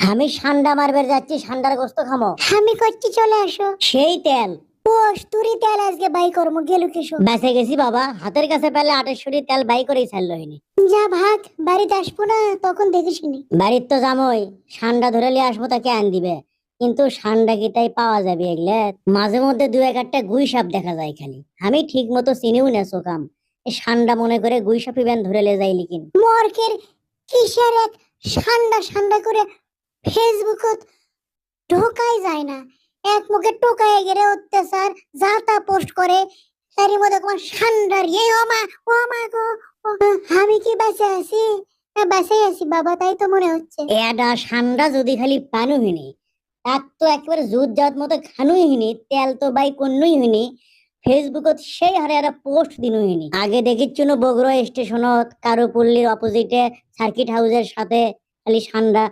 আমি সান্ডা মারবার যাচ্ছি, সান্ডার গোস্ত খামো। আমি করছি চলে আসো। সেই তেল কস্তুরি তেল আজকে বাই করবো, গেলু কেশো। বেঁচে গেছি বাবা, হাতের কাছে পেলে 28 তেল বাই করেই ছাড়লো হইনি। যা ভাগ, বাড়িতে আসবো না তখন দেখিসনি। বাড়ির তো জামই, সান্ডা ধরে নিয়ে আসবো, তাকে আন দিবে। কিন্তু সান্ডা কি তাই পাওয়া যাবে এগুলো? মাঝে মধ্যে দু একটা গুই সাপ দেখা যায় খালি, আমি ঠিক মতো চিনিও না সোকাম। এই সান্ডা মনে করে গুই সাপি ব্যান ধরে লে যাই লিখিন। মর্কের কিসের এক ঠান্ডা ঠান্ডা করে ফেসবুকত ঢোকাই যায় না। এক মুখে টোকায় গেলে অত্যাচার যা তা পোস্ট করে, তারই মধ্যে তোমার ঠান্ডার ও মা গো। আমি কি বেঁচে আছি? বেঁচে আছি বাবা, তাই তো মনে হচ্ছে। এডা সান্ডা যদি খালি পানু হিনি, তাক তো একেবারে জুত জাত মতো খানুই হিনি, তেল তো বাই কন্নুই হিনি। ফেসবুকত সেই হারে একটা পোস্ট দিনু হিনি। আগে দেখিচ্ছুনো বগুড়া স্টেশনত কারুপল্লীর অপোজিটে সার্কিট হাউসের সাথে খালি সান্ডা